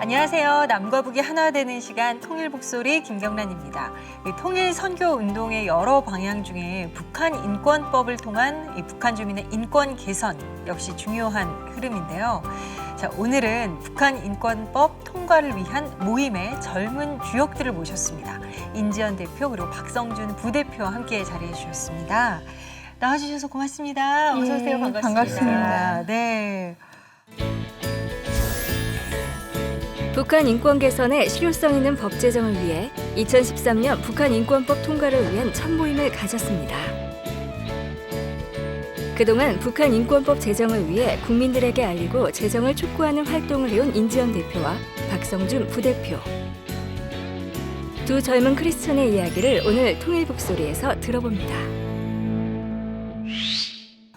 안녕하세요. 남과 북이 하나 되는 시간 통일북소리 김경란입니다. 통일 선교 운동의 여러 방향 중에 북한 인권법을 통한 북한 주민의 인권 개선 역시 중요한 흐름인데요. 자, 오늘은 북한 인권법 통과를 위한 모임의 젊은 주역들을 모셨습니다. 인지연 대표 그리고 박성준 부대표와 함께 자리해 주셨습니다. 나와주셔서 고맙습니다. 어서 오세요. 반갑습니다. 반갑습니다. 네. 북한 인권 개선에 실효성 있는 법 제정을 위해 2013년 북한 인권법 통과를 위한 첫 모임을 가졌습니다. 그동안 북한 인권법 제정을 위해 국민들에게 알리고 제정을 촉구하는 활동을 해온 인지연 대표와 박성준 부대표. 두 젊은 크리스천의 이야기를 오늘 통일북소리에서 들어봅니다.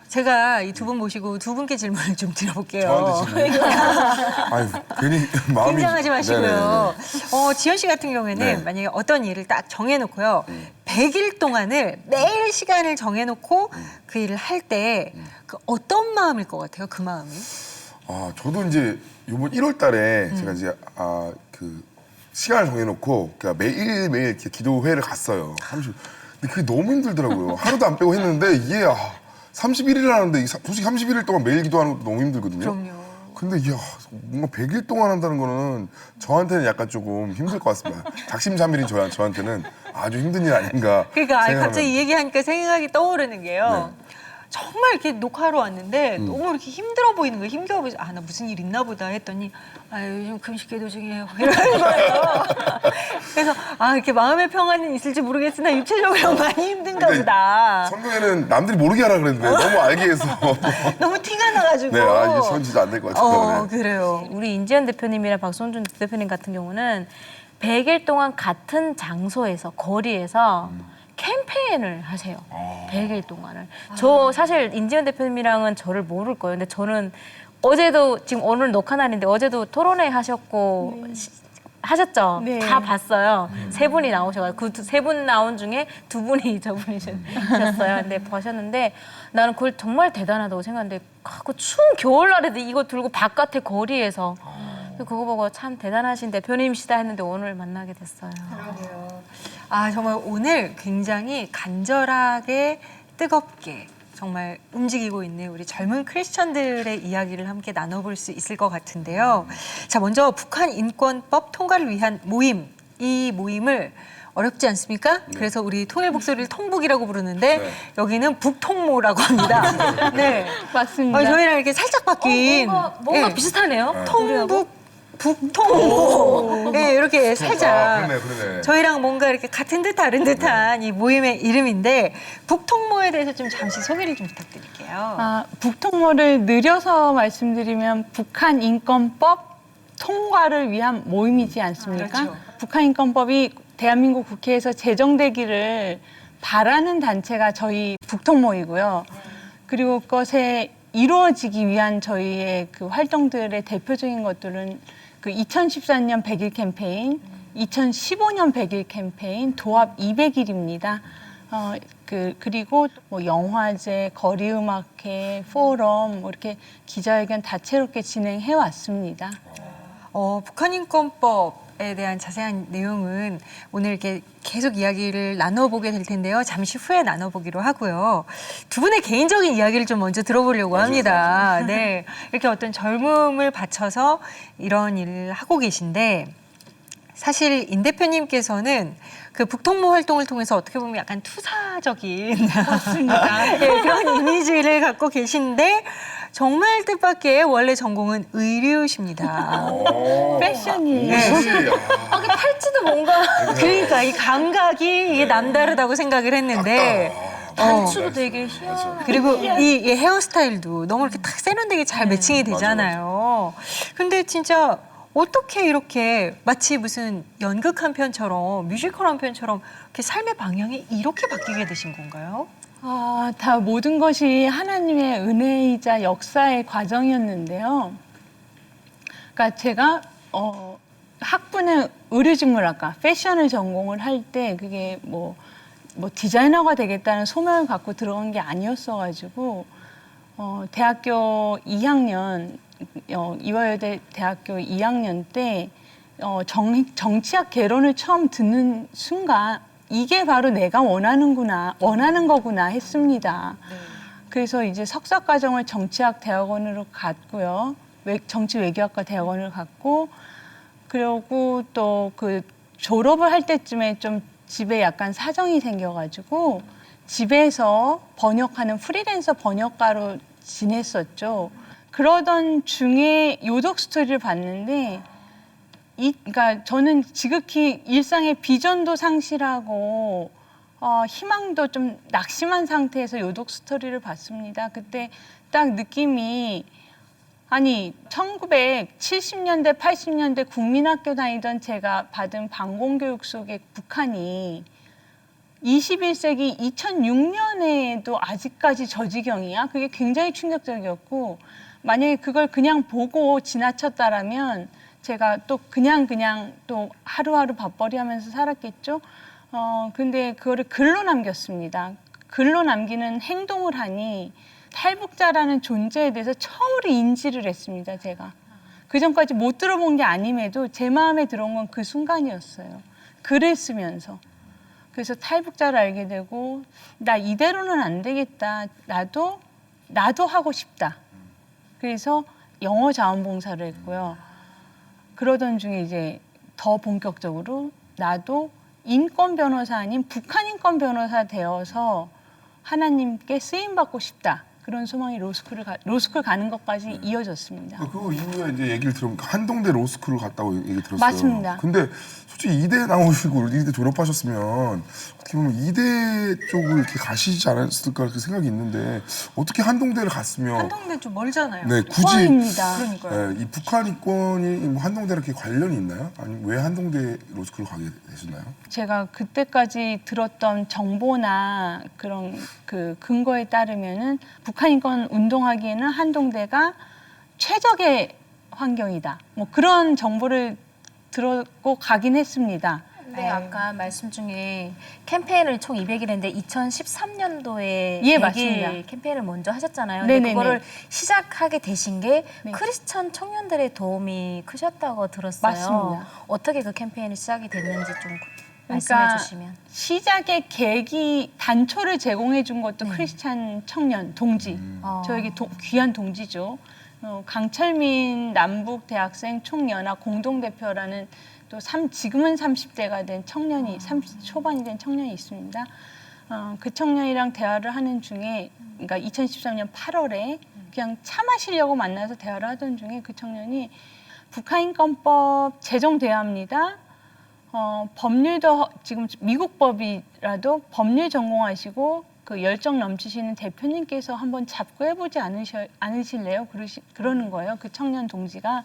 제가 이 두 분 모시고 두 분께 질문을 좀 드려볼게요. 저한테 질문. 아유, 괜히 마음이 긴장하지 마시고요. 지연 씨 같은 경우에는 네. 만약에 어떤 일을 딱 정해놓고요. 100일 동안을 매일 시간을 정해놓고 그 일을 할 때 그 어떤 마음일 것 같아요? 그 마음이? 아, 저도 이제 이번 1월 달에 제가 이제 그 시간을 정해놓고 그러니까 매일매일 이렇게 기도회를 갔어요. 근데 그게 너무 힘들더라고요. 하루도 안 빼고 했는데 이게 31일 하는데 솔직히 31일 동안 매일 기도하는 것도 너무 힘들거든요. 그럼요. 근데 뭔가 100일 동안 한다는 거는 저한테는 약간 조금 힘들 것 같습니다. 작심삼일인 저한테는 아주 힘든 일 아닌가. 그러니까 생각하면. 갑자기 이 얘기하니까 생각이 떠오르는 게요. 네. 정말 이렇게 녹화하러 왔는데 너무 이렇게 힘들어 보이는 거예요. 힘들어 보이서 나 무슨 일 있나 보다 했더니 요즘 금식기도 중이에요. 이러는 거예요. 그래서 이렇게 마음의 평안은 있을지 모르겠으나 육체적으로 많이 힘든가 근데 보다. 성경에는 남들이 모르게 하라 그랬는데 너무 알게 해서 너무 티가 나가지고. 네, 이게 전 진짜 안 될 것 같아요. 네. 그래요. 우리 인지연 대표님이랑 박성준 대표님 같은 경우는 100일 동안 같은 장소에서 거리에서 캠페인을 하세요. 100일 동안을. 저 사실 인지연 대표님이랑은 저를 모를 거예요. 근데 저는 어제도 지금 오늘 녹화 날인데 어제도 토론회 하셨고 하셨죠? 네. 다 봤어요. 세 분이 나오셔가지고 그 세 분 나온 중에 두 분이 저분이셨어요. 근데 보셨는데 나는 그걸 정말 대단하다고 생각하는데 그 추운 겨울날에도 이거 들고 바깥에 거리에서 그거 보고 참 대단하신 대표님이시다 했는데 오늘 만나게 됐어요. 정말 오늘 굉장히 간절하게 뜨겁게 정말 움직이고 있는 우리 젊은 크리스천들의 이야기를 함께 나눠볼 수 있을 것 같은데요. 자, 먼저 북한 인권법 통과를 위한 모임, 이 모임을 어렵지 않습니까? 그래서 우리 통일북소리를 통북이라고 부르는데 네. 여기는 북통모라고 합니다. 네, 맞습니다. 저희랑 이렇게 살짝 바뀐 뭔가 네. 비슷하네요. 통북, 북통모. 네, 이렇게 살짝. 그러네. 저희랑 뭔가 이렇게 같은 듯 다른 듯한 이 모임의 이름인데 북통모에 대해서 좀 잠시 소개를 좀 부탁드릴게요. 북통모를 늘려서 말씀드리면 북한 인권법 통과를 위한 모임이지 않습니까? 그렇죠. 북한 인권법이 대한민국 국회에서 제정되기를 바라는 단체가 저희 북통모이고요. 그리고 그것에 이루어지기 위한 저희의 그 활동들의 대표적인 것들은 그 2014년 100일 캠페인, 2015년 100일 캠페인, 도합 200일입니다. 그리고 뭐 영화제, 거리음악회, 포럼 이렇게 기자회견 다채롭게 진행해 왔습니다. 북한 인권법에 대한 자세한 내용은 오늘 이렇게 계속 이야기를 나눠보게 될 텐데요. 잠시 후에 나눠보기로 하고요. 두 분의 개인적인 이야기를 좀 먼저 들어보려고 합니다. 네, 이렇게 어떤 젊음을 바쳐서 이런 일을 하고 계신데 사실 인 대표님께서는 그 북통모 활동을 통해서 어떻게 보면 약간 투사적인 네, 그런 이미지를 갖고 계신데 정말 뜻밖의 원래 전공은 의류십니다. 패션이에요. 네. 그 팔찌도 뭔가 그러니까 이 감각이 이게 남다르다고 생각을 했는데 단추도 되게 희한하고 그리고 이 헤어스타일도 너무 이렇게 탁 세련되게 잘 매칭이 되잖아요. 근데 진짜 어떻게 이렇게 마치 무슨 연극 한 편처럼 뮤지컬 한 편처럼 이렇게 삶의 방향이 이렇게 바뀌게 되신 건가요? 다 모든 것이 하나님의 은혜이자 역사의 과정이었는데요. 그러니까 제가 학부는 의류직물학과, 패션을 전공을 할 때 그게 뭐 디자이너가 되겠다는 소명을 갖고 들어간 게 아니었어가지고 대학교 2학년 이화여대 대학교 2학년 때 정치학 개론을 처음 듣는 순간 이게 바로 내가 원하는 거구나 했습니다. 그래서 이제 석사 과정을 정치학 대학원으로 갔고요. 정치 외교학과 대학원을 갔고, 그리고 또 그 졸업을 할 때쯤에 좀 집에 약간 사정이 생겨가지고 집에서 번역하는 프리랜서 번역가로 지냈었죠. 그러던 중에 요독 스토리를 봤는데, 그러니까 저는 지극히 일상의 비전도 상실하고 희망도 좀 낙심한 상태에서 요독 스토리를 봤습니다. 그때 딱 느낌이, 아니 1970년대 80년대 국민학교 다니던 제가 받은 방공교육 속에 북한이 21세기 2006년에도 아직까지 저 지경이야? 그게 굉장히 충격적이었고, 만약에 그걸 그냥 보고 지나쳤다라면 제가 또 그냥 또 하루하루 밥벌이 하면서 살았겠죠. 근데 그거를 글로 남겼습니다. 글로 남기는 행동을 하니 탈북자라는 존재에 대해서 처음으로 인지를 했습니다. 제가 그 전까지 못 들어본 게 아님에도 제 마음에 들어온 건 그 순간이었어요. 글을 쓰면서. 그래서 탈북자를 알게 되고, 나 이대로는 안 되겠다. 나도 하고 싶다. 그래서 영어 자원봉사를 했고요. 그러던 중에 이제 더 본격적으로 나도 인권 변호사 아닌 북한 인권 변호사 되어서 하나님께 쓰임 받고 싶다. 그런 소망이 로스쿨 가는 것까지 이어졌습니다. 그 이후에 이제 얘기를 들어보니까 한동대 로스쿨을 갔다고 얘기 들었어요. 맞습니다. 근데 솔직히 이대 나오시고 이대 졸업하셨으면 어떻게 보면 이대 쪽을 이렇게 가시지 않았을까 그렇게 생각이 있는데 어떻게 한동대를 갔으면 한동대 좀 멀잖아요. 네, 굳이 포항입니다. 그러니까요. 이 북한 이권이 뭐 한동대랑 이렇게 관련이 있나요? 아니면 왜 한동대 로스쿨을 가게 되셨나요? 제가 그때까지 들었던 정보나 그런 그 근거에 따르면은 북한 인권 운동하기에는 한동대가 최적의 환경이다. 뭐 그런 정보를 들었고 가긴 했습니다. 근데 아까 말씀 중에 캠페인을 총 200일 했는데 2013년도에 예, 100일 맞습니다. 캠페인을 먼저 하셨잖아요. 근데 네네네. 그거를 시작하게 되신 게 네. 크리스천 청년들의 도움이 크셨다고 들었어요. 맞습니다. 어떻게 그 캠페인이 시작이 됐는지 좀 그러니까 말씀해 주시면. 시작의 계기 단초를 제공해 준 것도 크리스찬 청년 동지, 저에게 귀한 동지죠. 강철민 남북 대학생 총연합 공동대표라는 또 지금은 30대가 된 청년이 30 초반이 된 청년이 있습니다. 그 청년이랑 대화를 하는 중에, 그러니까 2013년 8월에 그냥 차 마시려고 만나서 대화를 하던 중에 그 청년이 북한인권법 제정돼야 합니다. 법률도 지금 미국 법이라도 법률 전공하시고 그 열정 넘치시는 대표님께서 한번 잡고 해보지 않으실래요? 그러는 거예요. 그 청년 동지가.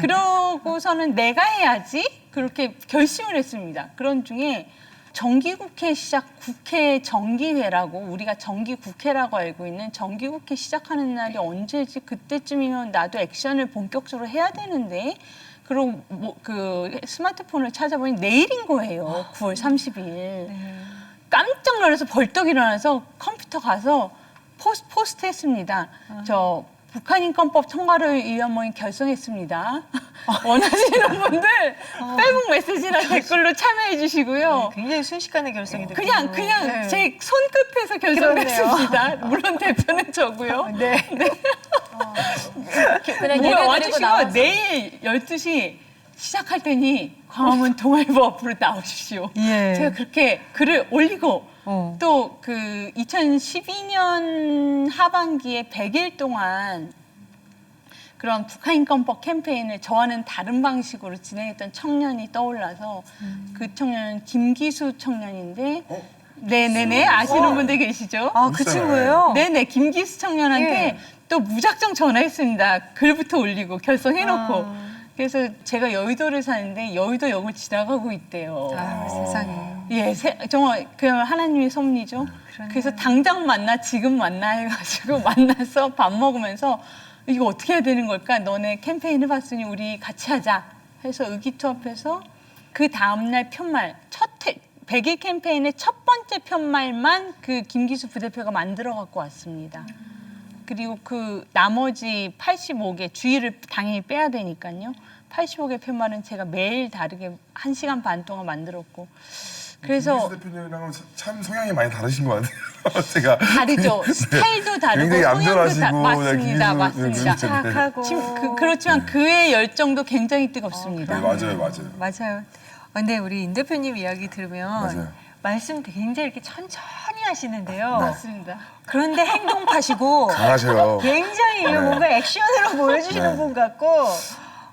그러고서는 내가 해야지 그렇게 결심을 했습니다. 그런 중에 정기국회 국회 정기회라고, 우리가 정기국회라고 알고 있는 정기국회 시작하는 날이 언제지? 그때쯤이면 나도 액션을 본격적으로 해야 되는데, 그리고 그 스마트폰을 찾아보니 내일인 거예요. 9월 30일. 깜짝 놀라서 벌떡 일어나서 컴퓨터 가서 포스트 했습니다. 저 북한인권법 통과를 위한 모임 결성했습니다. 원하시는 분들 페북 메시지나 댓글로 참여해 주시고요. 굉장히 순식간에 결성이 됐군요. 그냥 네. 제 손끝에서 결성됐습니다. 물론 대표는 저고요. 네. 그냥 뭐야, 예배 드리고 와주시고 나와서 내일 12시 시작할 테니 광화문 동아일보 앞으로 나오십시오. 예. 제가 그렇게 글을 올리고 어. 또 그 2012년 하반기에 100일 동안 그런 북한인권법 캠페인을 저와는 다른 방식으로 진행했던 청년이 떠올라서 그 청년은 김기수 청년인데 네네네 아시는 분들 계시죠? 아, 그 있어요. 친구예요? 네네 김기수 청년한테 예. 또 무작정 전화했습니다. 글부터 올리고 결성해놓고. 그래서 제가 여의도를 사는데 여의도역을 지나가고 있대요. 아, 세상에. 예, 정말 그야말로 하나님의 섭리죠. 그래서 당장 만나, 지금 만나 해가지고 만나서 밥 먹으면서 이거 어떻게 해야 되는 걸까? 너네 캠페인 해봤으니 우리 같이 하자 해서 의기투합해서 그 다음날 편말, 100일 캠페인의 첫 번째 편말만 그 김기수 부대표가 만들어 갖고 왔습니다. 그리고 그 나머지 85개 주의를 당연히 빼야 되니까요. 85개 팻말은 제가 매일 다르게 1시간 반 동안 만들었고 그래서 김기수 대표님이랑은 참 성향이 많이 다르신 것 같아요. 제가 다르죠. 스타일도 다르고 굉장히 성향도 얌전하시고 맞습니다. 김기수 맞습니다. 진짜, 네. 착하고. 그렇지만 그의 열정도 굉장히 뜨겁습니다. 네, 맞아요, 맞아요. 맞아요. 근데 우리 임 대표님 이야기 들으면 맞아요. 말씀 굉장히 이렇게 천천히 하시는데요. 맞습니다. 그런데 행동파시고 강하셔요. 굉장히 네. 뭔가 액션으로 보여주시는 네. 분 같고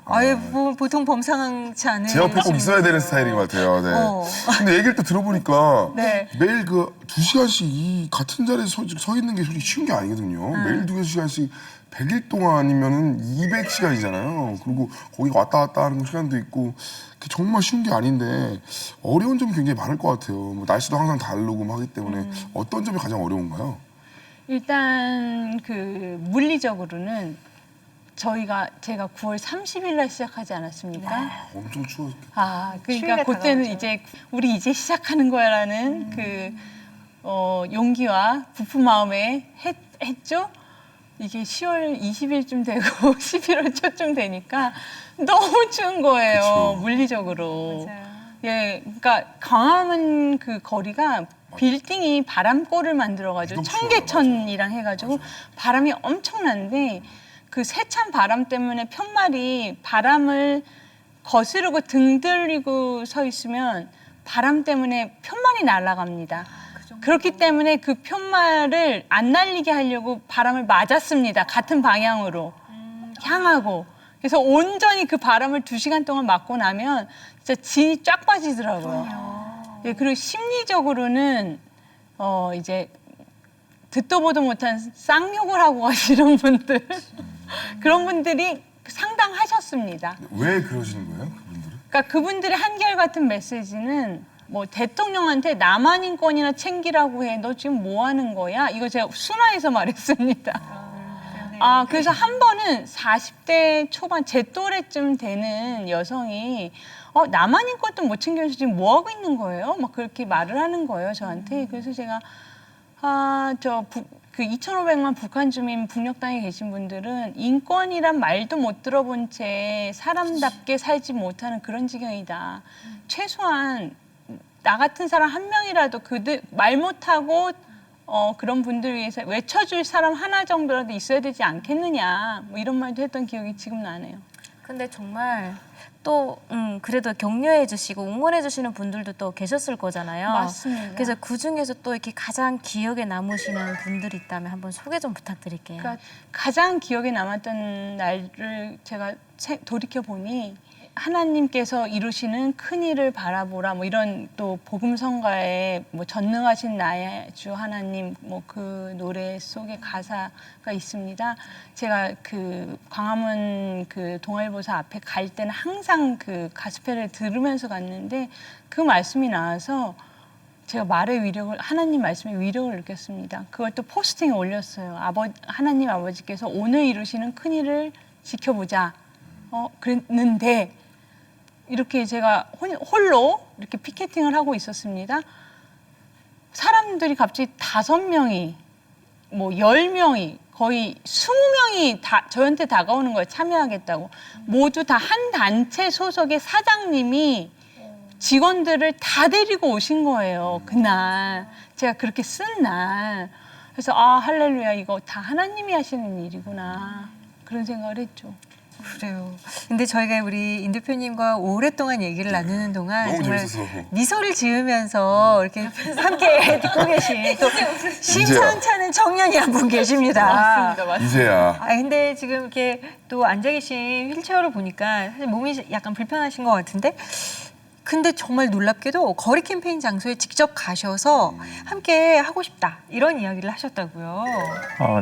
아예 뭐 보통 범상치 않은 제 옆에 꼭 있어야 되는 스타일인 것 같아요. 네. 어. 근데 얘기를 또 들어보니까 네. 매일 그 2시간씩 이 같은 자리에서 서 있는 게 솔직히 쉬운 게 아니거든요. 매일 2시간씩 100일 동안이면은 200시간이잖아요. 그리고 거기 왔다 갔다 하는 시간도 있고 그게 정말 쉬운 게 아닌데 어려운 점이 굉장히 많을 것 같아요. 뭐 날씨도 항상 다르고 막 하기 때문에 어떤 점이 가장 어려운가요? 일단 그 물리적으로는 제가 9월 30일 날 시작하지 않았습니까? 엄청 추웠겠다. 그러니까 추위가 그때는 다가오죠. 이제 우리 이제 시작하는 거야라는 용기와 부푼 마음에 했죠. 이게 10월 20일쯤 되고 11월 초쯤 되니까 너무 추운 거예요. 그쵸. 물리적으로. 맞아요. 예, 그러니까 광화문 그 거리가 빌딩이 바람골을 만들어가지고 유독 추워요. 청계천이랑 해가지고 바람이 엄청난데 그 세찬 바람 때문에 편말이 바람을 거스르고 등 들리고 서 있으면 바람 때문에 편말이 날아갑니다. 그렇기 때문에 그 편말을 안 날리게 하려고 바람을 맞았습니다. 같은 방향으로 향하고. 그래서 온전히 그 바람을 2시간 동안 맞고 나면 진짜 진이 쫙 빠지더라고요. 예, 그리고 심리적으로는 이제 듣도 보도 못한 쌍욕을 하고 가시는 분들 그런 분들이 상당하셨습니다. 왜 그러시는 거예요, 그분들은? 그러니까 그분들의 한결같은 메시지는 뭐 대통령한테 남한 인권이나 챙기라고 해. 너 지금 뭐 하는 거야? 이거 제가 순화해서 말했습니다. 그래서 한 번은 40대 초반 제 또래쯤 되는 여성이 남한 인권도 못 챙겨서 지금 뭐 하고 있는 거예요? 막 그렇게 말을 하는 거예요, 저한테. 그래서 제가 그 2,500만 북한 주민 북녘땅에 계신 분들은 인권이란 말도 못 들어본 채 사람답게 살지 못하는 그런 지경이다. 최소한 나 같은 사람 한 명이라도 그들 말 못하고 그런 분들 위해서 외쳐줄 사람 하나 정도라도 있어야 되지 않겠느냐. 뭐 이런 말도 했던 기억이 지금 나네요. 근데 정말 또 그래도 격려해 주시고 응원해 주시는 분들도 또 계셨을 거잖아요. 맞습니다. 그래서 그 중에서 또 이렇게 가장 기억에 남으시는 분들이 있다면 한번 소개 좀 부탁드릴게요. 그러니까 가장 기억에 남았던 날을 제가 돌이켜 보니 하나님께서 이루시는 큰 일을 바라보라 뭐 이런 또 복음성가에 뭐 전능하신 나의 주 하나님 뭐 그 노래 속에 가사가 있습니다. 제가 그 광화문 그 동아일보사 앞에 갈 때는 항상 그 가스펠을 들으면서 갔는데 그 말씀이 나와서 제가 말의 위력을 하나님 말씀의 위력을 느꼈습니다. 그걸 또 포스팅에 올렸어요. 하나님 아버지께서 오늘 이루시는 큰 일을 지켜보자. 그랬는데 이렇게 제가 홀로 이렇게 피켓팅을 하고 있었습니다. 사람들이 갑자기 5명이 뭐 10명이 거의 20명이 다 저한테 다가오는 거예요. 참여하겠다고. 모두 다 한 단체 소속의 사장님이 직원들을 다 데리고 오신 거예요. 그날 제가 그렇게 쓴 날. 그래서 할렐루야 이거 다 하나님이 하시는 일이구나. 그런 생각을 했죠. 그래요. 근데 저희가 우리 임 대표님과 오랫동안 얘기를 나누는 동안 너무 정말 재밌었어. 미소를 지으면서 이렇게 함께 듣고 계신 또 심상찮은 청년이 한 분 계십니다. 맞습니다. 이제야. 근데 지금 이렇게 또 앉아 계신 휠체어를 보니까 사실 몸이 약간 불편하신 것 같은데 근데 정말 놀랍게도 거리 캠페인 장소에 직접 가셔서 함께 하고 싶다 이런 이야기를 하셨다고요.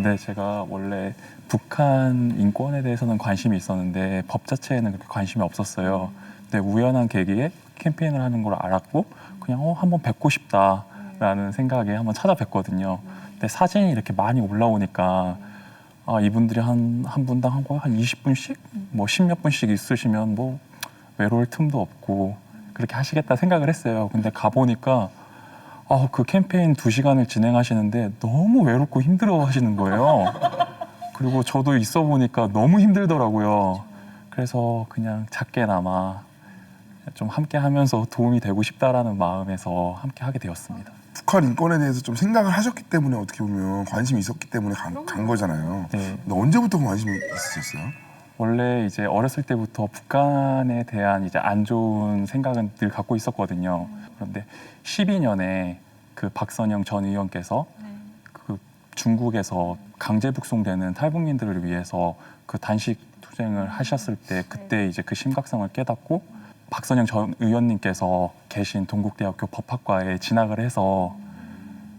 네, 제가 원래 북한 인권에 대해서는 관심이 있었는데 법 자체에는 그렇게 관심이 없었어요. 근데 우연한 계기에 캠페인을 하는 걸 알았고 그냥 한번 뵙고 싶다라는 생각에 한번 찾아뵀거든요. 근데 사진이 이렇게 많이 올라오니까 이분들이 한 분당 한 20분씩 뭐 10몇 분씩 있으시면 뭐 외로울 틈도 없고 그렇게 하시겠다 생각을 했어요. 근데 가보니까 그 캠페인 2시간을 진행하시는데 너무 외롭고 힘들어 하시는 거예요. 그리고 저도 있어 보니까 너무 힘들더라고요. 그래서 그냥 작게나마 좀 함께 하면서 도움이 되고 싶다라는 마음에서 함께 하게 되었습니다. 북한 인권에 대해서 좀 생각을 하셨기 때문에 어떻게 보면 관심이 있었기 때문에 간 거잖아요. 네. 근데 언제부터 관심이 있으셨어요? 원래 이제 어렸을 때부터 북한에 대한 이제 안 좋은 생각은 늘 갖고 있었거든요. 그런데 12년에 그 박선영 전 의원께서 그 중국에서 강제 북송되는 탈북민들을 위해서 그 단식 투쟁을 하셨을 때 그때 이제 그 심각성을 깨닫고 박선영 전 의원님께서 계신 동국대학교 법학과에 진학을 해서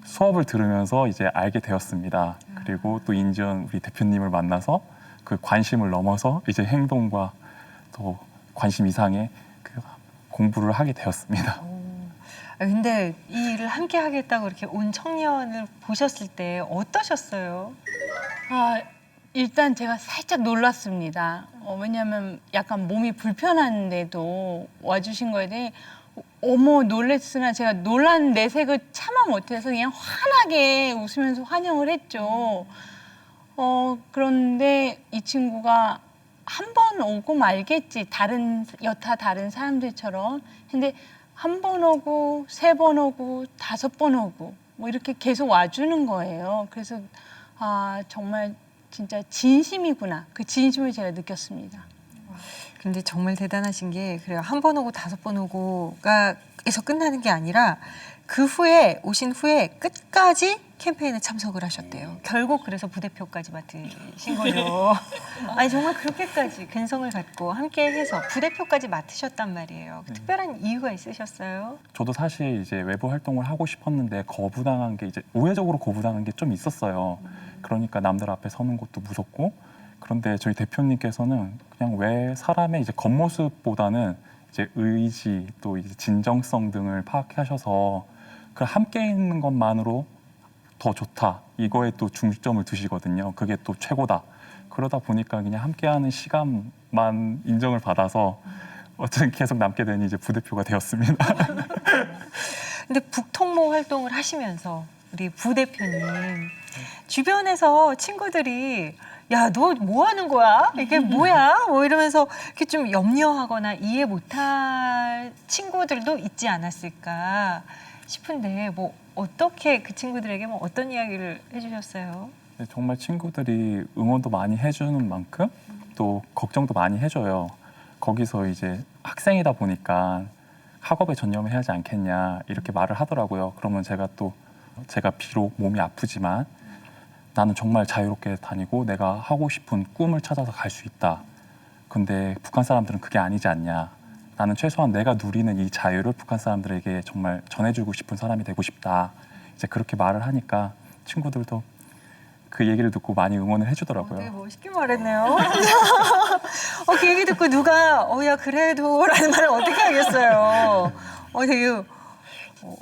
수업을 들으면서 이제 알게 되었습니다. 그리고 또 인지원 우리 대표님을 만나서 그 관심을 넘어서 이제 행동과 또 관심 이상의 그 공부를 하게 되었습니다. 근데 이 일을 함께 하겠다고 이렇게 온 청년을 보셨을 때 어떠셨어요? 일단 제가 살짝 놀랐습니다. 왜냐하면 약간 몸이 불편한데도 와주신 거에 대해 어머 놀랬으나 제가 놀란 내색을 참아 못해서 그냥 환하게 웃으면서 환영을 했죠. 그런데 이 친구가 한 번 오고 말겠지. 여타 다른 사람들처럼. 근데 한 번 오고, 3번 오고, 5번 오고, 뭐 이렇게 계속 와주는 거예요. 그래서, 정말 진짜 진심이구나. 그 진심을 제가 느꼈습니다. 근데 정말 대단하신 게 그래요. 한 번 오고 5번 오고가 에서 끝나는 게 아니라 그 후에 오신 후에 끝까지 캠페인에 참석을 하셨대요. 결국 그래서 부대표까지 맡으신 거죠. 아니 정말 그렇게까지 근성을 갖고 함께해서 부대표까지 맡으셨단 말이에요. 특별한 이유가 있으셨어요? 저도 사실 이제 외부 활동을 하고 싶었는데 거부당한 게 이제 우회적으로 거부당한 게 좀 있었어요. 그러니까 남들 앞에 서는 것도 무섭고 그런데 저희 대표님께서는 그냥 왜 사람의 이제 겉모습보다는 이제 의지 또 이제 진정성 등을 파악하셔서 그 함께 있는 것만으로 더 좋다 이거에 또 중점을 두시거든요. 그게 또 최고다. 그러다 보니까 그냥 함께하는 시간만 인정을 받아서 어쨌든 계속 남게 되니 이제 부대표가 되었습니다. 근데 북통모 활동을 하시면서 우리 부대표님 주변에서 친구들이 야, 너 뭐 하는 거야? 이게 뭐야? 뭐 이러면서 이렇게 좀 염려하거나 이해 못할 친구들도 있지 않았을까 싶은데 뭐 어떻게 그 친구들에게 뭐 어떤 이야기를 해주셨어요? 네, 정말 친구들이 응원도 많이 해주는 만큼 또 걱정도 많이 해줘요. 거기서 이제 학생이다 보니까 학업에 전념해야 하지 않겠냐 이렇게 말을 하더라고요. 그러면 제가 비록 몸이 아프지만 나는 정말 자유롭게 다니고 내가 하고 싶은 꿈을 찾아서 갈 수 있다. 근데 북한 사람들은 그게 아니지 않냐. 나는 최소한 내가 누리는 이 자유를 북한 사람들에게 정말 전해주고 싶은 사람이 되고 싶다. 이제 그렇게 말을 하니까 친구들도 그 얘기를 듣고 많이 응원을 해주더라고요. 되게 멋있게 말했네요. 그 얘기 듣고 누가 야 그래도 라는 말을 어떻게 하겠어요. 되게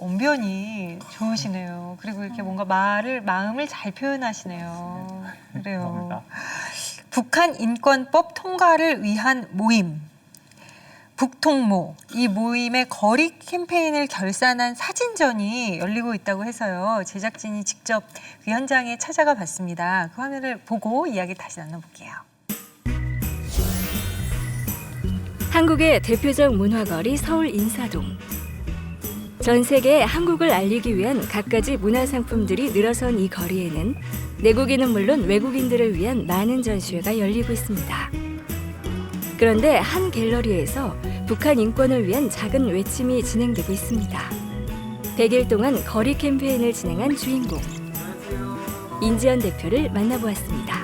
언변이 좋으시네요. 그리고 이렇게 뭔가 마음을 잘 표현하시네요. 그래요. 감사합니다. 북한 인권법 통과를 위한 모임. 북통모, 이 모임의 거리 캠페인을 결산한 사진전이 열리고 있다고 해서요. 제작진이 직접 그 현장에 찾아가 봤습니다. 그 화면을 보고 이야기 다시 나눠볼게요. 한국의 대표적 문화거리 서울 인사동. 전 세계에 한국을 알리기 위한 갖가지 문화상품들이 늘어선 이 거리에는 내국인은 물론 외국인들을 위한 많은 전시회가 열리고 있습니다. 그런데 한 갤러리에서 북한 인권을 위한 작은 외침이 진행되고 있습니다. 100일 동안 거리 캠페인을 진행한 주인공 인지연 대표를 만나보았습니다.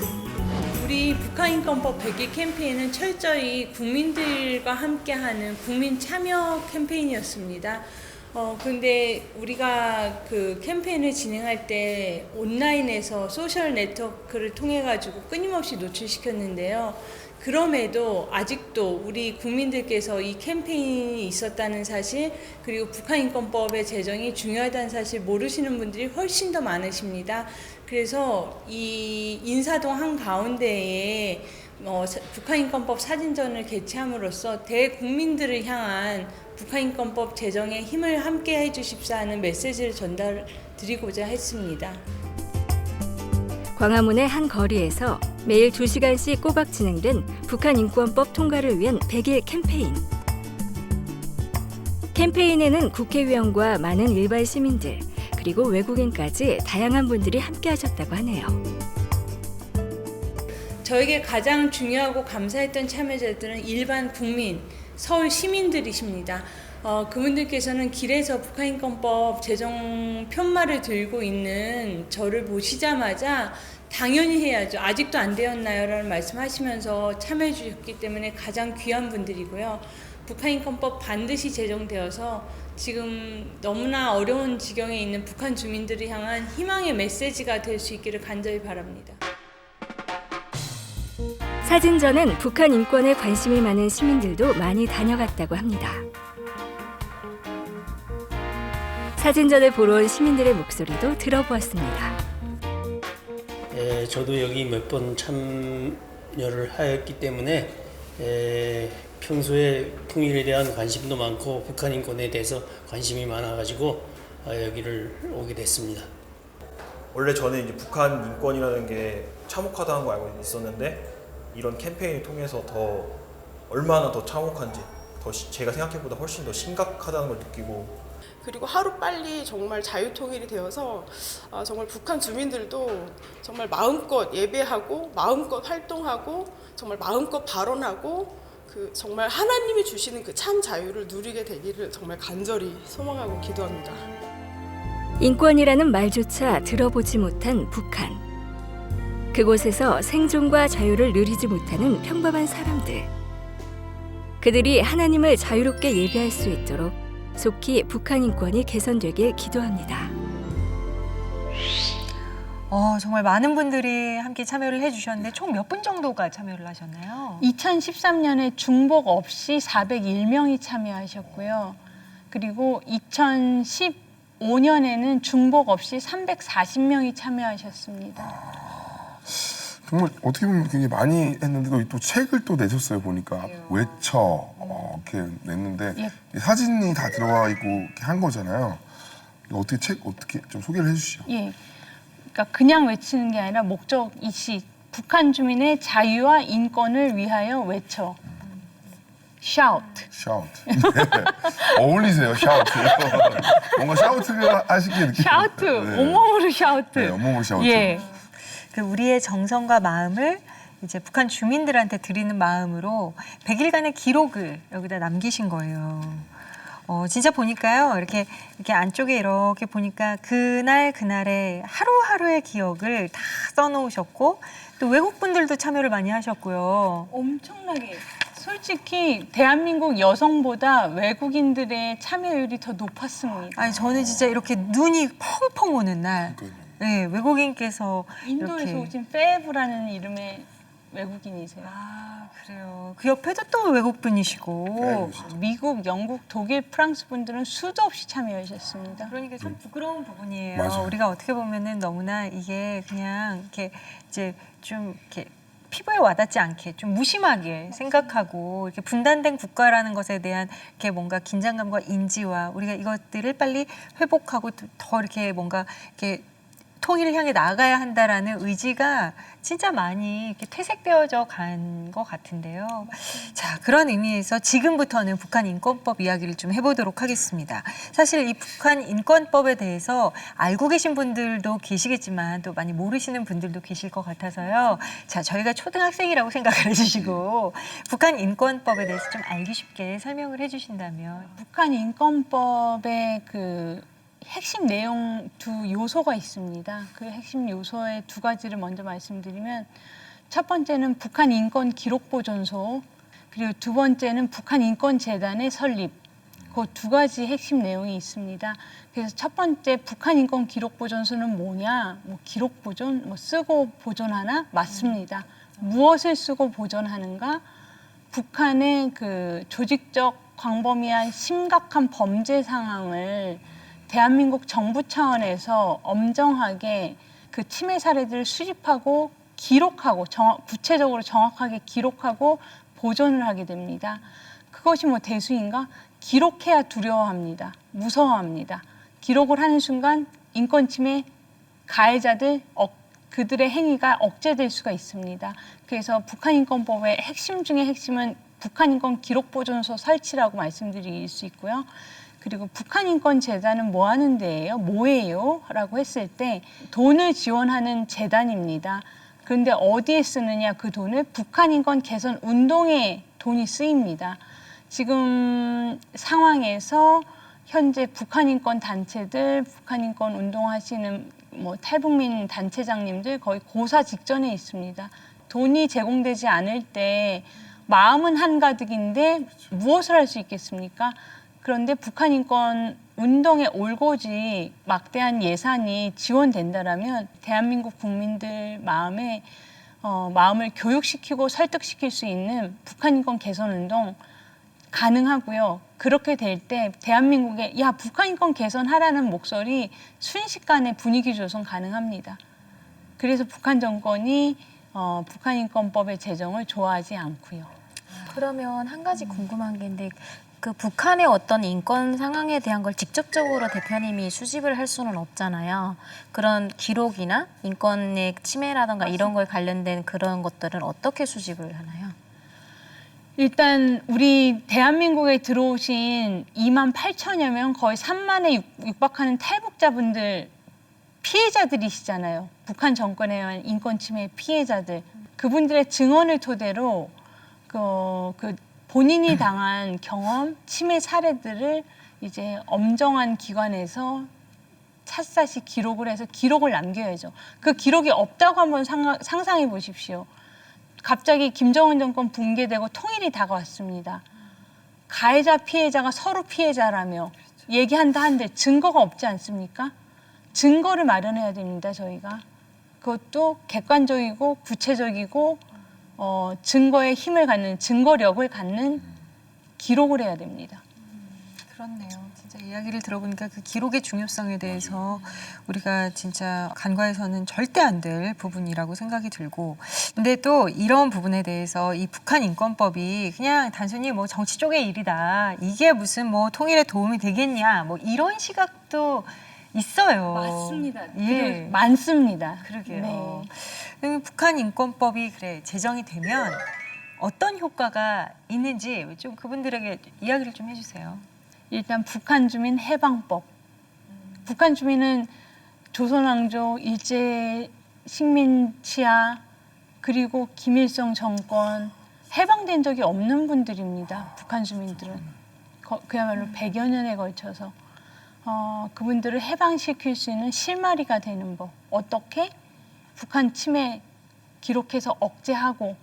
우리 북한인권법 100일 캠페인은 철저히 국민들과 함께하는 국민 참여 캠페인이었습니다. 근데 우리가 그 캠페인을 진행할 때 온라인에서 소셜 네트워크를 통해 가지고 끊임없이 노출시켰는데요. 그럼에도 아직도 우리 국민들께서 이 캠페인이 있었다는 사실, 그리고 북한인권법의 제정이 중요하다는 사실 모르시는 분들이 훨씬 더 많으십니다. 그래서 이 인사동 한가운데에 북한인권법 사진전을 개최함으로써 대국민들을 향한 북한인권법 제정에 힘을 함께 해주십사 하는 메시지를 전달드리고자 했습니다. 광화문의 한 거리에서 매일 2시간씩 꼬박 진행된 북한 인권법 통과를 위한 100일 캠페인. 캠페인에는 국회의원과 많은 일반 시민들, 그리고 외국인까지 다양한 분들이 함께 하셨다고 하네요. 저에게 가장 중요하고 감사했던 참여자들은 일반 국민, 서울 시민들이십니다. 그분들께서는 길에서 북한인권법 제정 편말을 들고 있는 저를 보시자마자 당연히 해야죠. 아직도 안 되었나요? 라는 말씀하시면서 참여해 주셨기 때문에 가장 귀한 분들이고요. 북한인권법 반드시 제정되어서 지금 너무나 어려운 지경에 있는 북한 주민들을 향한 희망의 메시지가 될 수 있기를 간절히 바랍니다. 사진전엔 북한 인권에 관심이 많은 시민들도 많이 다녀갔다고 합니다. 사진전을 보러 온 시민들의 목소리도 들어보았습니다. 저도 여기 몇 번 참여를 하였기 때문에 평소에 통일에 대한 관심도 많고 북한 인권에 대해서 관심이 많아가지고 여기를 오게 됐습니다. 원래 저는 이제 북한 인권이라는 게 참혹하다는 거 알고 있었는데 이런 캠페인을 통해서 얼마나 더 참혹한지 제가 생각해보다 훨씬 더 심각하다는 걸 느끼고, 그리고 하루빨리 정말 자유통일이 되어서 정말 북한 주민들도 정말 마음껏 예배하고 마음껏 활동하고 정말 마음껏 발언하고 정말 하나님이 주시는 그 참 자유를 누리게 되기를 정말 간절히 소망하고 기도합니다. 인권이라는 말조차 들어보지 못한 북한. 그곳에서 생존과 자유를 누리지 못하는 평범한 사람들. 그들이 하나님을 자유롭게 예배할 수 있도록 속히 북한 인권이 개선되길 기도합니다. 정말 많은 분들이 함께 참여를 해주셨는데 총 몇 분 정도가 참여를 하셨나요? 2013년에 중복 없이 401명이 참여하셨고요. 그리고 2015년에는 중복 없이 340명이 참여하셨습니다. 정말 어떻게 보면 굉장히 많이 했는데도 또 책을 또 내셨어요. 보니까 외쳐 이렇게 냈는데 예. 사진이 다 들어가 있고 이렇게 한 거잖아요. 이거 어떻게 좀 소개를 해주시죠. 예. 그러니까 그냥 외치는 게 아니라 목적 이시 북한 주민의 자유와 인권을 위하여 외쳐. shout. 샤우트. 네. 어울리세요, 샤우트. 뭔가 샤우트가 하시기에 느끼 shout. 온몸으로 shout. 네, 온몸으로 샤우트. 예. 우리의 정성과 마음을 이제 북한 주민들한테 드리는 마음으로 100일간의 기록을 여기다 남기신 거예요. 진짜 보니까요, 이렇게 안쪽에 이렇게 보니까 그날의 하루하루의 기억을 다 써놓으셨고, 또 외국분들도 참여를 많이 하셨고요. 엄청나게. 솔직히 대한민국 여성보다 외국인들의 참여율이 더 높았습니다. 아니, 저는 진짜 이렇게 눈이 펑펑 오는 날, 네, 외국인께서 인도에서 이렇게. 오신 페브라는 이름의 외국인이세요. 아, 그래요. 그 옆에도 또 외국분이시고. 미국, 영국, 독일, 프랑스 분들은 수도 없이 참여하셨습니다. 그러니까 참 부끄러운 부분이에요. 맞아요. 우리가 어떻게 보면은 너무나 이게 그냥 이렇게 이제 좀 이렇게 피부에 와닿지 않게 좀 무심하게 생각하고 이렇게 분단된 국가라는 것에 대한 이렇게 뭔가 긴장감과 인지와 우리가 이것들을 빨리 회복하고 더 이렇게 뭔가 이렇게 통일을 향해 나아가야 한다라는 의지가 진짜 많이 이렇게 퇴색되어져 간 것 같은데요. 자, 그런 의미에서 지금부터는 북한 인권법 이야기를 좀 해보도록 하겠습니다. 사실 이 북한 인권법에 대해서 알고 계신 분들도 계시겠지만 또 많이 모르시는 분들도 계실 것 같아서요. 자, 저희가 초등학생이라고 생각을 해주시고 북한 인권법에 대해서 좀 알기 쉽게 설명을 해주신다면. 북한 인권법의 핵심 내용 두 요소가 있습니다. 그 핵심 요소의 두 가지를 먼저 말씀드리면, 첫 번째는 북한 인권 기록 보존소, 그리고 두 번째는 북한 인권 재단의 설립. 그 두 가지 핵심 내용이 있습니다. 그래서 첫 번째 북한 인권 기록 보존소는 뭐냐? 기록 보존, 쓰고 보존하나? 맞습니다. 무엇을 쓰고 보존하는가? 북한의 조직적 광범위한 심각한 범죄 상황을 대한민국 정부 차원에서 엄정하게 그 침해 사례들을 수집하고 기록하고 구체적으로 정확하게 기록하고 보존을 하게 됩니다. 그것이 대수인가? 기록해야 두려워합니다. 무서워합니다. 기록을 하는 순간 인권 침해 가해자들 그들의 행위가 억제될 수가 있습니다. 그래서 북한인권법의 핵심 중에 핵심은 북한인권 기록보존소 설치라고 말씀드릴 수 있고요. 그리고 북한인권재단은 뭐 하는 데예요? 뭐예요? 라고 했을 때 돈을 지원하는 재단입니다. 그런데 어디에 쓰느냐? 그 돈을 북한인권 개선 운동에 돈이 쓰입니다. 지금 상황에서 현재 북한인권 단체들, 북한인권 운동하시는 뭐 탈북민 단체장님들 거의 고사 직전에 있습니다. 돈이 제공되지 않을 때 마음은 한가득인데 무엇을 할 수 있겠습니까? 그런데 북한인권 운동의 올고지 막대한 예산이 지원된다라면 대한민국 국민들 마음을 교육시키고 설득시킬 수 있는 북한인권 개선 운동 가능하고요. 그렇게 될 때 대한민국에 야 북한인권 개선하라는 목소리 순식간에 분위기 조성 가능합니다. 그래서 북한 정권이 북한인권법의 제정을 좋아하지 않고요. 그러면 한 가지 궁금한 게 있는데 그 북한의 어떤 인권 상황에 대한 걸 직접적으로 대표님이 수집을 할 수는 없잖아요. 그런 기록이나 인권의 침해라든가 이런 거에 관련된 그런 것들은 어떻게 수집을 하나요? 일단 우리 대한민국에 들어오신 2만 8천여 명, 거의 3만에 육박하는 탈북자분들 피해자들이시잖아요. 북한 정권에 의한 인권 침해 피해자들. 그분들의 증언을 토대로 그 본인이 당한 경험, 침해 사례들을 이제 엄정한 기관에서 샅샅이 기록을 해서 기록을 남겨야죠. 그 기록이 없다고 한번 상상해 보십시오. 갑자기 김정은 정권 붕괴되고 통일이 다가왔습니다. 가해자 피해자가 서로 피해자라며 얘기한다 한들 증거가 없지 않습니까? 증거를 마련해야 됩니다. 저희가. 그것도 객관적이고 구체적이고 증거에 힘을 갖는, 증거력을 갖는 기록을 해야 됩니다. 그렇네요. 진짜 이야기를 들어보니까 그 기록의 중요성에 대해서 우리가 진짜 간과해서는 절대 안 될 부분이라고 생각이 들고, 근데 또 이런 부분에 대해서 이 북한 인권법이 그냥 단순히 뭐 정치 쪽의 일이다, 이게 무슨 뭐 통일에 도움이 되겠냐, 뭐 이런 시각도 있어요. 맞습니다. 예, 많습니다. 그러게요. 북한 인권법이 제정이 되면 어떤 효과가 있는지 좀 그분들에게 이야기를 좀 해주세요. 일단 북한 주민 해방법. 북한 주민은 조선왕조, 일제 식민 치하, 그리고 김일성 정권 해방된 적이 없는 분들입니다. 북한 주민들은. 그야말로 100여 년에 걸쳐서 그분들을 해방시킬 수 있는 실마리가 되는 법. 어떻게? 북한 침해 기록해서 억제하고,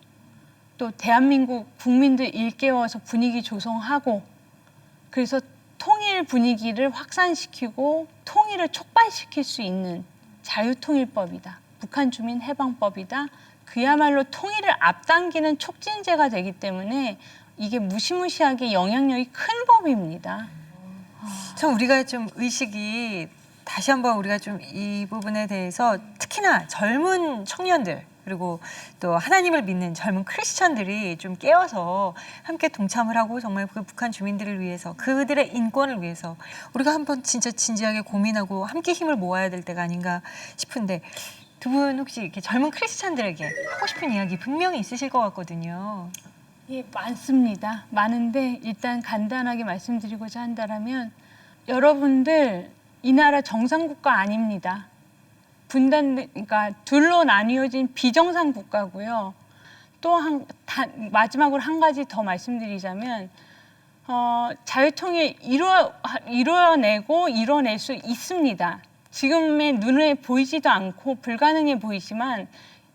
또 대한민국 국민들 일깨워서 분위기 조성하고, 그래서 통일 분위기를 확산시키고 통일을 촉발시킬 수 있는 자유통일법이다. 북한 주민 해방법이다. 그야말로 통일을 앞당기는 촉진제가 되기 때문에 이게 무시무시하게 영향력이 큰 법입니다. 참 우리가 좀 의식이 다시 한번 우리가 좀 이 부분에 대해서 특히나 젊은 청년들 그리고 또 하나님을 믿는 젊은 크리스천들이 좀 깨어서 함께 동참을 하고 정말 그 북한 주민들을 위해서 그들의 인권을 위해서 우리가 한번 진짜 진지하게 고민하고 함께 힘을 모아야 될 때가 아닌가 싶은데 두 분 혹시 이렇게 젊은 크리스천들에게 하고 싶은 이야기 분명히 있으실 것 같거든요. 예, 많습니다. 많은데 일단 간단하게 말씀드리고자 한다면 여러분들 이 나라 정상국가 아닙니다. 그러니까 둘로 나뉘어진 비정상 국가고요. 또 마지막으로 한 가지 더 말씀드리자면 자유통일 이뤄낼 수 있습니다. 지금의 눈에 보이지도 않고 불가능해 보이지만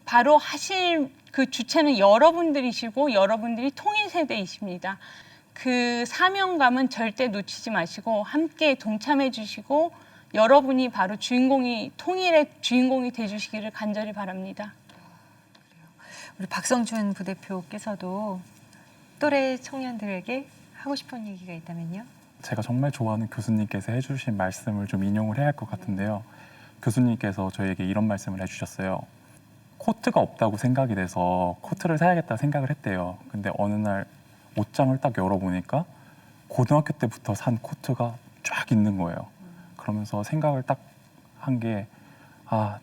바로 하실 그 주체는 여러분들이시고 여러분들이 통일 세대이십니다. 그 사명감은 절대 놓치지 마시고 함께 동참해 주시고 여러분이 바로 통일의 주인공이 돼주시기를 간절히 바랍니다. 우리 박성준 부대표께서도 또래 청년들에게 하고 싶은 얘기가 있다면요? 제가 정말 좋아하는 교수님께서 해주신 말씀을 좀 인용을 해야 할 것 같은데요. 교수님께서 저희에게 이런 말씀을 해주셨어요. 코트가 없다고 생각이 돼서 코트를 사야겠다 생각을 했대요. 근데 어느 날 옷장을 딱 열어보니까 고등학교 때부터 산 코트가 쫙 있는 거예요. 그러면서 생각을 딱 한 게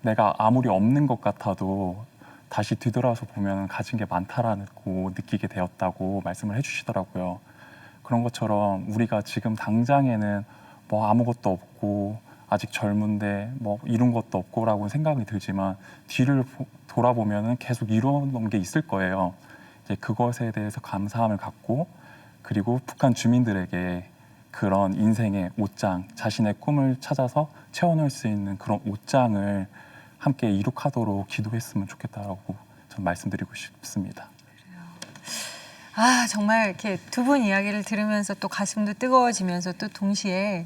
내가 아무리 없는 것 같아도 다시 뒤돌아서 보면 가진 게 많다라고 느끼게 되었다고 말씀을 해주시더라고요. 그런 것처럼 우리가 지금 당장에는 뭐 아무것도 없고 아직 젊은데 뭐 이룬 것도 없고라고 생각이 들지만 뒤를 돌아보면은 계속 이루어놓은 게 있을 거예요. 이제 그것에 대해서 감사함을 갖고 그리고 북한 주민들에게 그런 인생의 옷장, 자신의 꿈을 찾아서 채워넣을 수 있는 그런 옷장을 함께 이룩하도록 기도했으면 좋겠다라고 전 말씀드리고 싶습니다. 정말 이렇게 두 분 이야기를 들으면서 또 가슴도 뜨거워지면서 또 동시에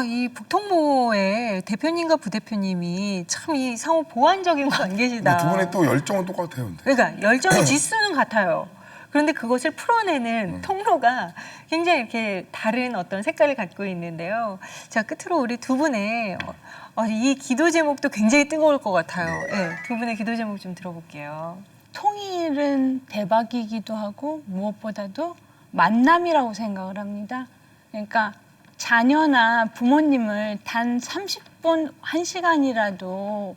이 북통모의 대표님과 부대표님이 참 이 상호 보완적인 관계시다. 두 분의 또 열정은 똑같아요. 근데. 그러니까 열정의 지수는 같아요. 그런데 그것을 풀어내는 통로가 굉장히 이렇게 다른 어떤 색깔을 갖고 있는데요. 자, 끝으로 우리 두 분의 이 기도 제목도 굉장히 뜨거울 것 같아요. 네, 두 분의 기도 제목 좀 들어볼게요. 통일은 대박이기도 하고 무엇보다도 만남이라고 생각을 합니다. 그러니까 자녀나 부모님을 단 30분, 1시간이라도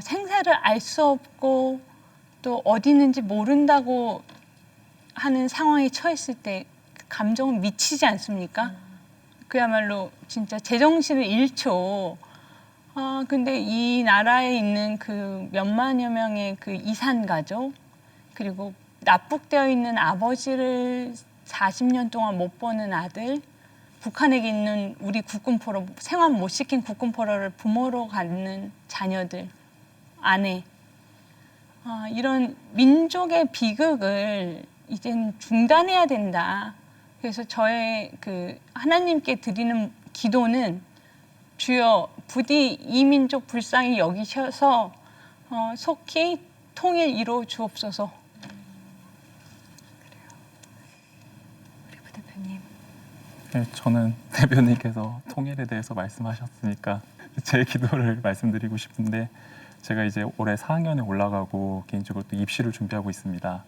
생사를 알 수 없고 또 어디 있는지 모른다고 하는 상황에 처했을 때 감정은 미치지 않습니까? 그야말로 진짜 제정신을 잃죠. 근데 이 나라에 있는 그 몇만여 명의 그 이산 가족, 그리고 납북되어 있는 아버지를 40년 동안 못 보는 아들, 북한에 있는 우리 국군포로, 생활 못 시킨 국군포로를 부모로 갖는 자녀들, 아내. 이런 민족의 비극을 이젠 중단해야 된다. 그래서 저의 그 하나님께 드리는 기도는 주여 부디 이 민족 불쌍히 여기셔서 속히 통일 이루어 주옵소서. 우리 부대표님. 네, 저는 대표님께서 통일에 대해서 말씀하셨으니까 제 기도를 말씀드리고 싶은데 제가 이제 올해 4학년에 올라가고 개인적으로 또 입시를 준비하고 있습니다.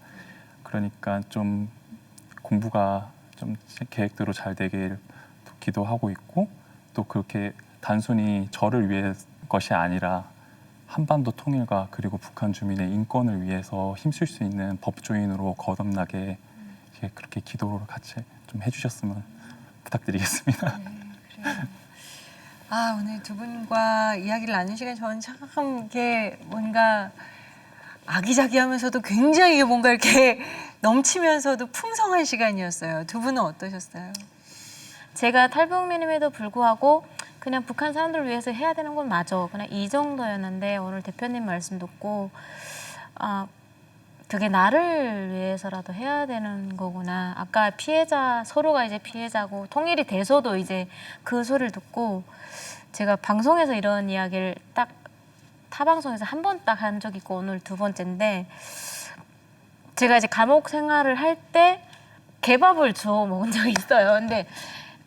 그러니까 좀 공부가 좀 계획대로 잘 되길 기도하고 있고 또 그렇게 단순히 저를 위해 것이 아니라 한반도 통일과 그리고 북한 주민의 인권을 위해서 힘쓸 수 있는 법조인으로 거듭나게 그렇게 기도를 같이 좀 해주셨으면 부탁드리겠습니다. 네, 그래요. 오늘 두 분과 이야기를 나눈 시간 저는 참 이게 뭔가 아기자기하면서도 굉장히 뭔가 이렇게 넘치면서도 풍성한 시간이었어요. 두 분은 어떠셨어요? 제가 탈북민임에도 불구하고 그냥 북한 사람들을 위해서 해야 되는 건 맞아. 그냥 이 정도였는데 오늘 대표님 말씀 듣고 그게 나를 위해서라도 해야 되는 거구나. 아까 피해자, 서로가 이제 피해자고 통일이 돼서도 이제 그 소리를 듣고 제가 방송에서 이런 이야기를 딱 타방송에서 한 번 딱 한 적 있고 오늘 두 번째인데 제가 이제 감옥 생활을 할 때 개밥을 주워 먹은 적이 있어요. 근데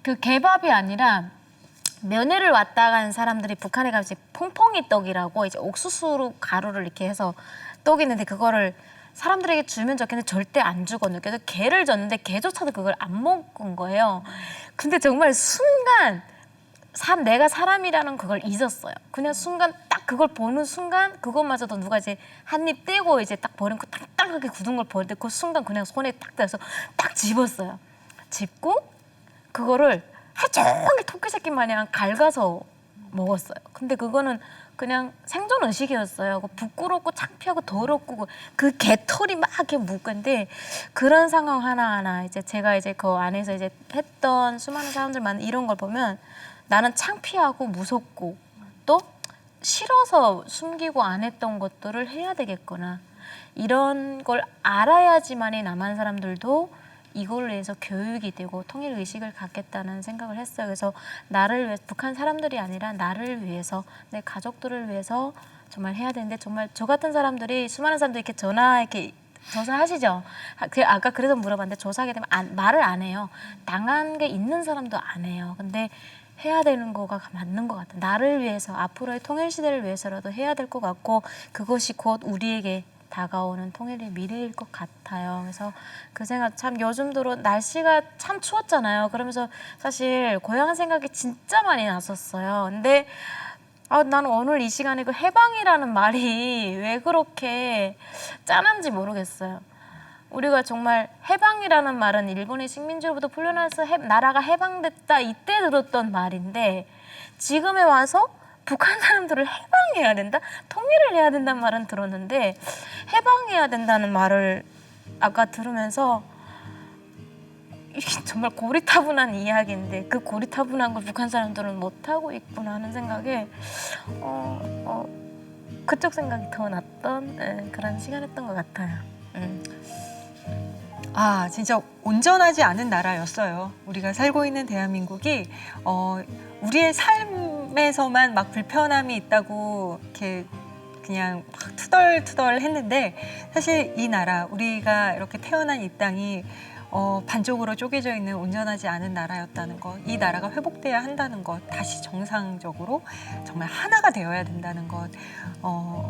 그 개밥이 아니라 면회를 왔다 간 사람들이 북한에 가면 이제 퐁퐁이 떡이라고 이제 옥수수 가루를 이렇게 해서 떡이 있는데 그거를 사람들에게 주면 좋겠는데 절대 안 주거든요. 그래서 개를 줬는데 개조차도 그걸 안 먹은 거예요. 근데 정말 순간 내가 사람이라는 그걸 잊었어요. 그냥 순간 딱 그걸 보는 순간 그것마저도 누가 이제 한 입 떼고 이제 딱 버린 거 딱딱하게 굳은 걸 버릴 때 그 순간 그냥 손에 딱 대서 딱 집었어요. 집고 그거를 하루 종일 토끼 새끼 마냥 갉아서 먹었어요. 근데 그거는 그냥 생존 의식이었어요. 부끄럽고 창피하고 더럽고 그 개털이 막 이렇게 묵은데 그런 상황 하나하나 이제 제가 이제 그 안에서 이제 했던 수많은 사람들만 이런 걸 보면 나는 창피하고 무섭고 또 싫어서 숨기고 안 했던 것들을 해야 되겠구나. 이런 걸 알아야지만이 남한 사람들도 이걸 위해서 교육이 되고 통일 의식을 갖겠다는 생각을 했어요. 그래서 나를 위해 북한 사람들이 아니라 나를 위해서 내 가족들을 위해서 정말 해야 되는데 정말 저 같은 사람들이 수많은 사람들이 이렇게 이렇게 조사하시죠. 아까 그래서 물어봤는데 조사하게 되면 말을 안 해요. 당한 게 있는 사람도 안 해요. 근데 해야 되는 거가 맞는 것 같아요. 나를 위해서 앞으로의 통일 시대를 위해서라도 해야 될 것 같고 그것이 곧 우리에게 다가오는 통일의 미래일 것 같아요. 그래서 그 생각 참 요즘 들어 날씨가 참 추웠잖아요. 그러면서 사실 고향 생각이 진짜 많이 났었어요. 근데 나는 오늘 이 시간에 그 해방이라는 말이 왜 그렇게 짠한지 모르겠어요. 우리가 정말 해방이라는 말은 일본의 식민지로부터 풀려나서 나라가 해방됐다 이때 들었던 말인데 지금에 와서 북한 사람들을 해방해야 된다? 통일을 해야 된다는 말은 들었는데 해방해야 된다는 말을 아까 들으면서 이게 정말 고리타분한 이야기인데 그 고리타분한 걸 북한 사람들은 못하고 있구나 하는 생각에 그쪽 생각이 더 났던 그런 시간이었던 것 같아요. 아, 진짜 온전하지 않은 나라였어요. 우리가 살고 있는 대한민국이 우리의 삶에서만 막 불편함이 있다고 이렇게 그냥 막 투덜투덜 했는데 사실 이 나라, 우리가 이렇게 태어난 이 땅이 반쪽으로 쪼개져 있는 온전하지 않은 나라였다는 것, 이 나라가 회복돼야 한다는 것, 다시 정상적으로 정말 하나가 되어야 된다는 것,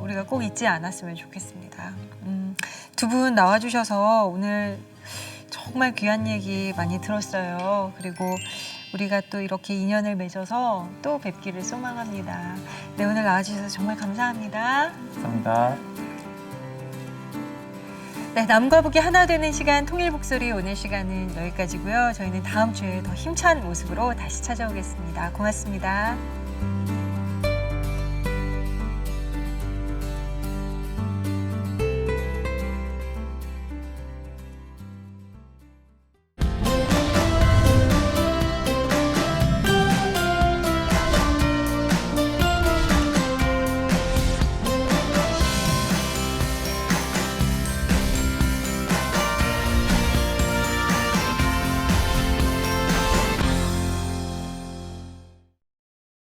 우리가 꼭 잊지 않았으면 좋겠습니다. 두 분 나와주셔서 오늘 정말 귀한 얘기 많이 들었어요. 그리고 우리가 또 이렇게 인연을 맺어서 또 뵙기를 소망합니다. 네, 오늘 나와주셔서 정말 감사합니다. 감사합니다. 네, 남과 북이 하나 되는 시간 통일 목소리 오늘 시간은 여기까지고요. 저희는 다음 주에 더 힘찬 모습으로 다시 찾아오겠습니다. 고맙습니다.